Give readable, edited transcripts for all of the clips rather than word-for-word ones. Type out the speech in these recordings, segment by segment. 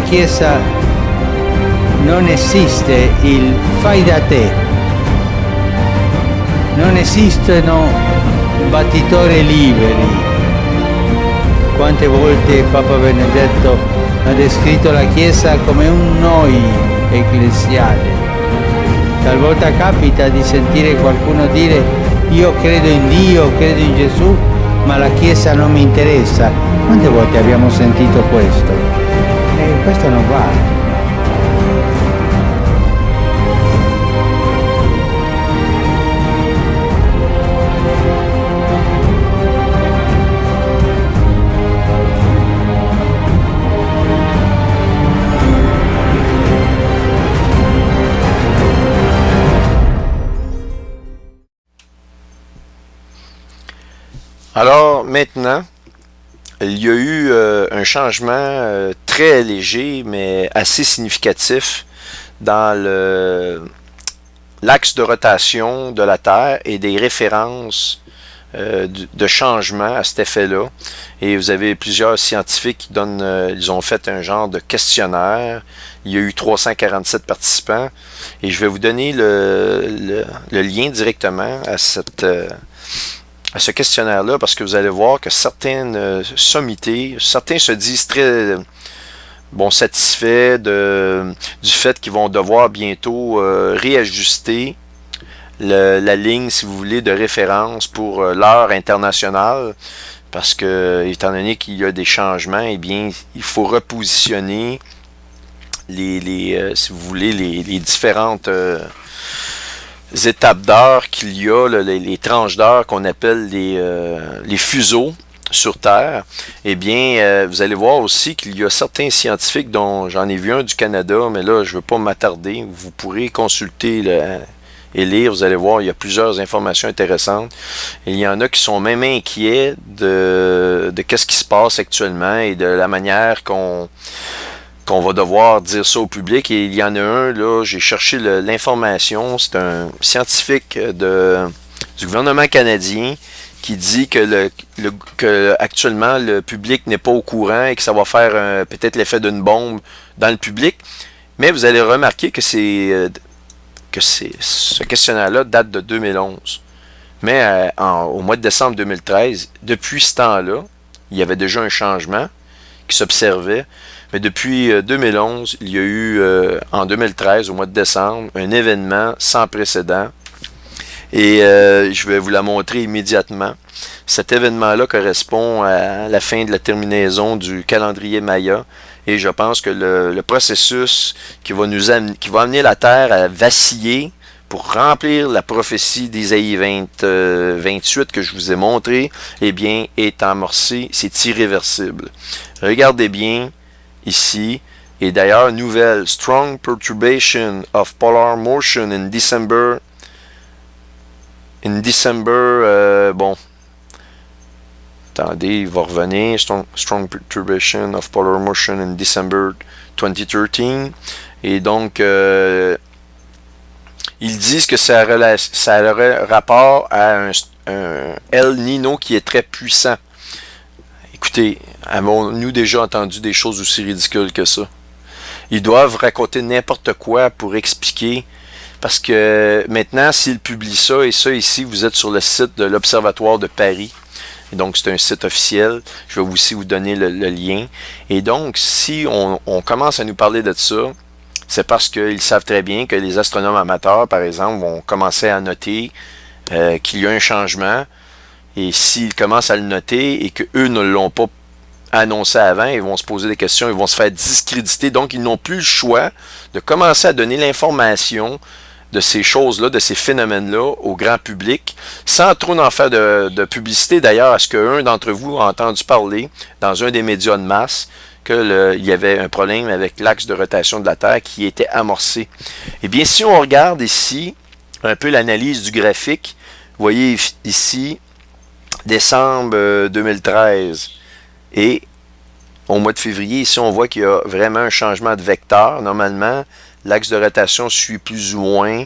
Chiesa non esiste il fai da te, non esistono battitori liberi. Quante volte Papa Benedetto ha descritto la Chiesa come un noi ecclesiale. Talvolta capita di sentire qualcuno dire io credo in Dio, credo in Gesù, ma la Chiesa non mi interessa. Quante volte abbiamo sentito questo? E questo non va. Alors maintenant, il y a eu un changement très léger mais assez significatif dans l'axe de rotation de la Terre et des références de changement à cet effet-là. Et vous avez plusieurs scientifiques qui donnent, ils ont fait un genre de questionnaire. Il y a eu 347 participants et je vais vous donner le lien directement à ce questionnaire-là, parce que vous allez voir que certaines sommités, certains se disent très satisfaits du fait qu'ils vont devoir bientôt réajuster la ligne, si vous voulez, de référence pour l'heure internationale, parce que, étant donné qu'il y a des changements, eh bien, il faut repositionner si vous voulez, les différentes étapes d'heure qu'il y a, les tranches d'heure qu'on appelle les fuseaux sur Terre. Eh bien, vous allez voir aussi qu'il y a certains scientifiques, dont j'en ai vu un du Canada, mais là, je ne veux pas m'attarder. Vous pourrez consulter et lire, vous allez voir, il y a plusieurs informations intéressantes. Et il y en a qui sont même inquiets de qu'est-ce qui se passe actuellement et de la manière qu'on va devoir dire ça au public. Et il y en a un, là, j'ai cherché l'information, c'est un scientifique du gouvernement canadien qui dit que actuellement le public n'est pas au courant et que ça va faire peut-être l'effet d'une bombe dans le public. Mais vous allez remarquer que ce questionnaire-là date de 2011. Mais au mois de décembre 2013, depuis ce temps-là, il y avait déjà un changement qui s'observait. Mais depuis 2011, il y a eu, en 2013, au mois de décembre, un événement sans précédent. Et je vais vous la montrer immédiatement. Cet événement-là correspond à la fin de la terminaison du calendrier Maya. Et je pense que le processus qui va amener la Terre à vaciller pour remplir la prophétie d'Ésaïe 28 que je vous ai montré, eh bien, est amorcé. C'est irréversible. Regardez bien ici. Et d'ailleurs, nouvelle, strong perturbation of polar motion in December. Bon. Attendez, il va revenir. Strong perturbation of polar motion in December 2013. Et donc, ils disent que ça aurait rapport à un El Nino qui est très puissant. Écoutez, avons-nous déjà entendu des choses aussi ridicules que ça? Ils doivent raconter n'importe quoi pour expliquer, parce que maintenant, s'ils publient ça, et ça ici, vous êtes sur le site de l'Observatoire de Paris, et donc c'est un site officiel, je vais aussi vous donner le lien, et donc si on commence à nous parler de ça, c'est parce qu'ils savent très bien que les astronomes amateurs, par exemple, vont commencer à noter qu'il y a un changement. Et s'ils commencent à le noter et qu'eux ne l'ont pas annoncé avant, ils vont se poser des questions, ils vont se faire discréditer. Donc, ils n'ont plus le choix de commencer à donner l'information de ces choses-là, de ces phénomènes-là au grand public, sans trop en faire de publicité. D'ailleurs, est-ce qu'un d'entre vous a entendu parler dans un des médias de masse qu'il y avait un problème avec l'axe de rotation de la Terre qui était amorcé? Eh bien, si on regarde ici un peu l'analyse du graphique, vous voyez ici, décembre 2013 et au mois de février, ici on voit qu'il y a vraiment un changement de vecteur. Normalement, l'axe de rotation suit plus ou moins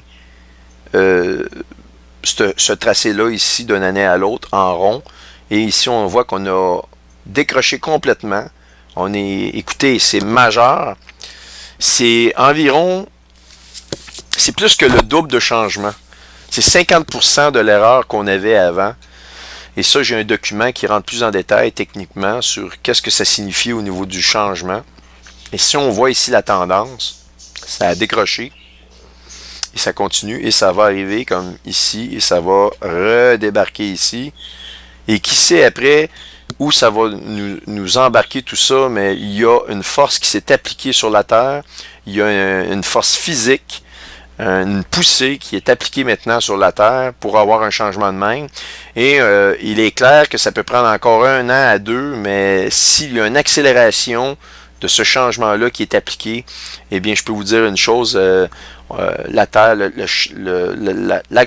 ce tracé-là ici d'une année à l'autre en rond. Et ici on voit qu'on a décroché complètement. Écoutez, c'est majeur. c'est environ, c'est plus que le double de changement. C'est 50% de l'erreur qu'on avait avant. Et ça, j'ai un document qui rentre plus en détail techniquement sur qu'est-ce que ça signifie au niveau du changement. Et si on voit ici la tendance, ça a décroché. Et ça continue et ça va arriver comme ici et ça va redébarquer ici. Et qui sait après où ça va nous embarquer tout ça, mais il y a une force qui s'est appliquée sur la Terre. Il y a une force physique, une poussée qui est appliquée maintenant sur la Terre pour avoir un changement de même. Et il est clair que ça peut prendre encore 1 an à 2, mais s'il y a une accélération de ce changement-là qui est appliqué, eh bien, je peux vous dire une chose, la Terre, l'axe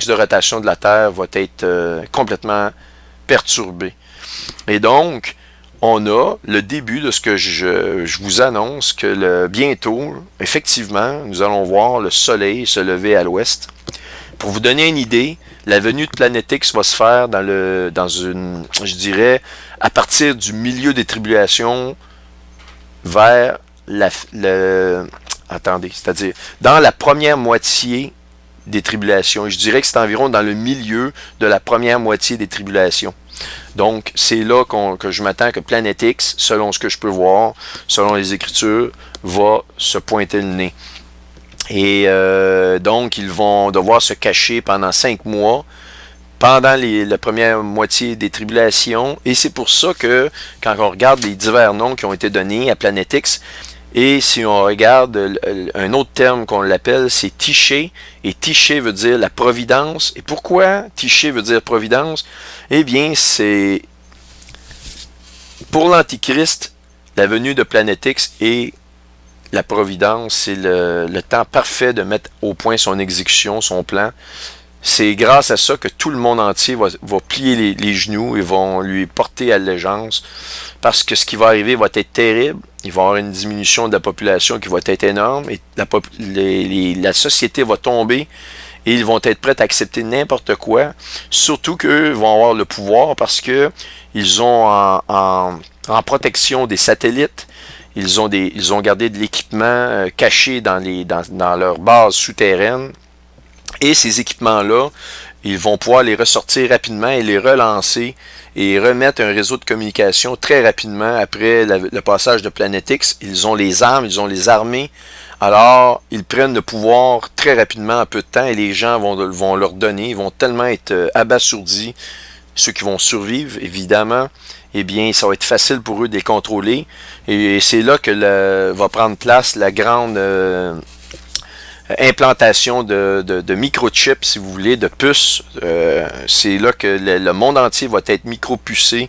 de rotation de la Terre va être complètement perturbé. Et donc, on a le début de ce que je vous annonce, que bientôt, effectivement, nous allons voir le soleil se lever à l'ouest. Pour vous donner une idée, la venue de Planète X va se faire je dirais, à partir du milieu des tribulations vers attendez, c'est-à-dire dans la première moitié des tribulations. Et je dirais que c'est environ dans le milieu de la première moitié des tribulations. Donc, c'est là que je m'attends que Planète X, selon ce que je peux voir, selon les Écritures, va se pointer le nez. Et donc, ils vont devoir se cacher pendant 5 mois, pendant la première moitié des tribulations. Et c'est pour ça que, quand on regarde les divers noms qui ont été donnés à Planète X, et si on regarde un autre terme qu'on l'appelle, c'est Tiché. Et Tiché veut dire la providence. Et pourquoi Tiché veut dire providence? Eh bien, c'est pour l'Antichrist, la venue de Planète X et la providence, c'est le temps parfait de mettre au point son exécution, son plan. C'est grâce à ça que tout le monde entier va plier les genoux et vont lui porter allégeance. Parce que ce qui va arriver va être terrible. Il va y avoir une diminution de la population qui va être énorme. Et la société va tomber. Et ils vont être prêts à accepter n'importe quoi. Surtout qu'eux vont avoir le pouvoir parce que ils ont en protection des satellites. Ils ont gardé de l'équipement caché dans leur base souterraine. Et ces équipements-là, ils vont pouvoir les ressortir rapidement et les relancer et remettre un réseau de communication très rapidement après le passage de Planète X. Ils ont les armes, ils ont les armées. Alors, ils prennent le pouvoir très rapidement en peu de temps et les gens vont leur donner. Ils vont tellement être abasourdis, ceux qui vont survivre, évidemment. Eh bien, ça va être facile pour eux de les contrôler. Et c'est là que va prendre place la grande implantation de microchips, si vous voulez, de puces. C'est là que le monde entier va être micro-pucé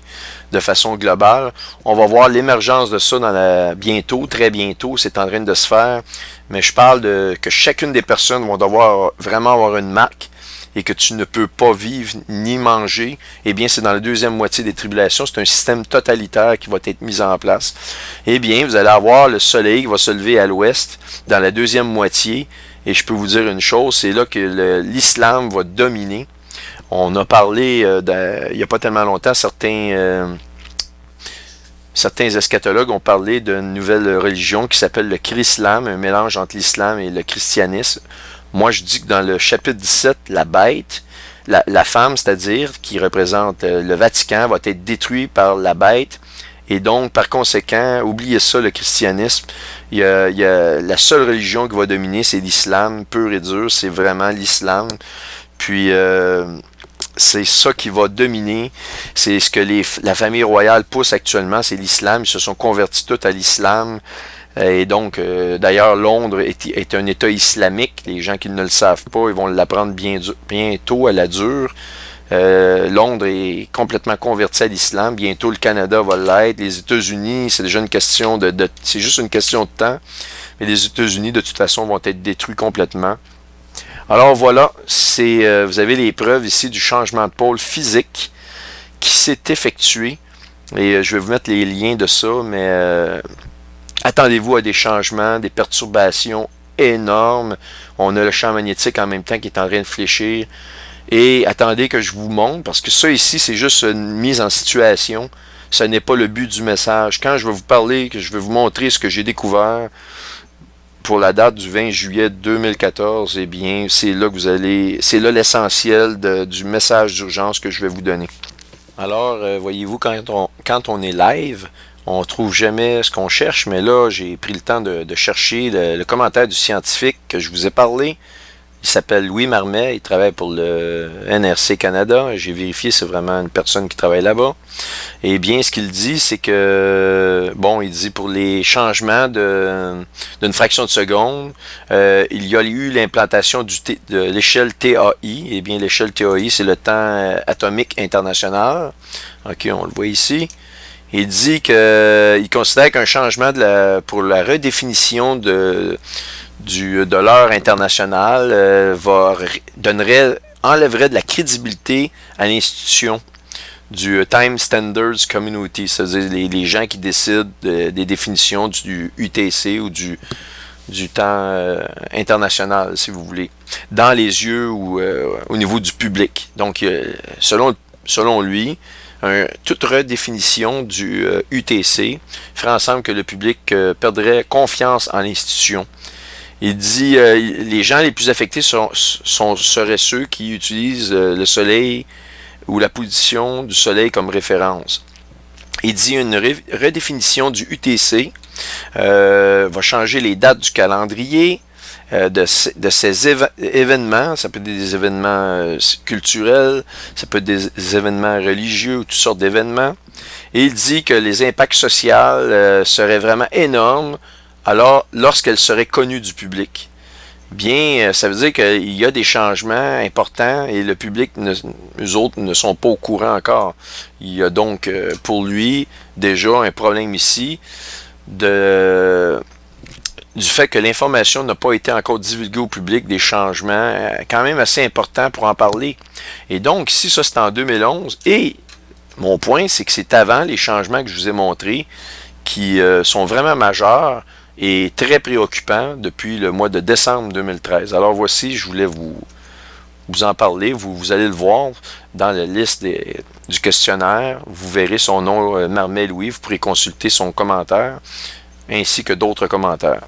de façon globale. On va voir l'émergence de ça bientôt, très bientôt, c'est en train de se faire. Mais je parle que chacune des personnes vont devoir vraiment avoir une marque et que tu ne peux pas vivre ni manger. Eh bien, c'est dans la deuxième moitié des tribulations. C'est un système totalitaire qui va être mis en place. Eh bien, vous allez avoir le soleil qui va se lever à l'ouest dans la deuxième moitié. Et je peux vous dire une chose, c'est là que l'islam va dominer. On a parlé, il n'y a pas tellement longtemps, certains eschatologues ont parlé d'une nouvelle religion qui s'appelle le Chrislam, un mélange entre l'islam et le christianisme. Moi, je dis que dans le chapitre 17, la bête, la femme, c'est-à-dire, qui représente le Vatican, va être détruite par la bête. Et donc, par conséquent, oubliez ça, le christianisme. Il y a la seule religion qui va dominer, c'est l'islam, pur et dur, c'est vraiment l'islam. Puis, c'est ça qui va dominer. C'est ce que la famille royale pousse actuellement, c'est l'islam. Ils se sont convertis tous à l'islam. Et donc, d'ailleurs, Londres est un État islamique. Les gens qui ne le savent pas, ils vont l'apprendre bientôt à la dure. Londres est complètement converti à l'islam. Bientôt, le Canada va l'être. Les États-Unis, c'est déjà une question c'est juste une question de temps. Mais les États-Unis, de toute façon, vont être détruits complètement. Alors voilà, vous avez les preuves ici du changement de pôle physique qui s'est effectué. Et je vais vous mettre les liens de ça, mais attendez-vous à des changements, des perturbations énormes. On a le champ magnétique en même temps qui est en train de fléchir. Et attendez que je vous montre, parce que ça ici, c'est juste une mise en situation. Ce n'est pas le but du message. Quand je vais vous parler, que je vais vous montrer ce que j'ai découvert, pour la date du 20 juillet 2014, eh bien, c'est là que vous allez, c'est là l'essentiel du message d'urgence que je vais vous donner. Alors, voyez-vous, quand on est live, on trouve jamais ce qu'on cherche, mais là, j'ai pris le temps de chercher le commentaire du scientifique que je vous ai parlé. Il s'appelle Louis Marmet, il travaille pour le NRC Canada. J'ai vérifié, c'est vraiment une personne qui travaille là-bas. Et bien, ce qu'il dit, c'est que, bon, il dit pour les changements d'une fraction de seconde, il y a eu l'implantation de l'échelle TAI. Et bien, l'échelle TAI, c'est le temps atomique international. OK, on le voit ici. Il dit qu'il considère qu'un changement pour la redéfinition de l'heure internationale enlèverait de la crédibilité à l'institution du Time Standards Community, c'est-à-dire les gens qui décident des définitions du UTC ou du temps international, si vous voulez, dans les yeux ou au niveau du public. Donc, selon lui, toute redéfinition du UTC ferait en sorte que le public perdrait confiance en l'institution. Il dit les gens les plus affectés seraient ceux qui utilisent le soleil ou la position du soleil comme référence. Il dit une redéfinition du UTC va changer les dates du calendrier de ces événements. Ça peut être des événements culturels, ça peut être des événements religieux ou toutes sortes d'événements. Et il dit que les impacts sociaux seraient vraiment énormes alors lorsqu'elle serait connue du public. Bien, ça veut dire qu'il y a des changements importants et le public, eux autres, ne sont pas au courant encore. Il y a donc pour lui déjà un problème ici du fait que l'information n'a pas été encore divulguée au public, des changements quand même assez importants pour en parler. Et donc ici, ça c'est en 2011 et mon point, c'est que c'est avant les changements que je vous ai montrés qui sont vraiment majeurs et très préoccupant depuis le mois de décembre 2013. Alors voici, je voulais vous en parler. Vous allez le voir dans la liste du questionnaire. Vous verrez son nom, Marmet Louis. Vous pourrez consulter son commentaire ainsi que d'autres commentaires.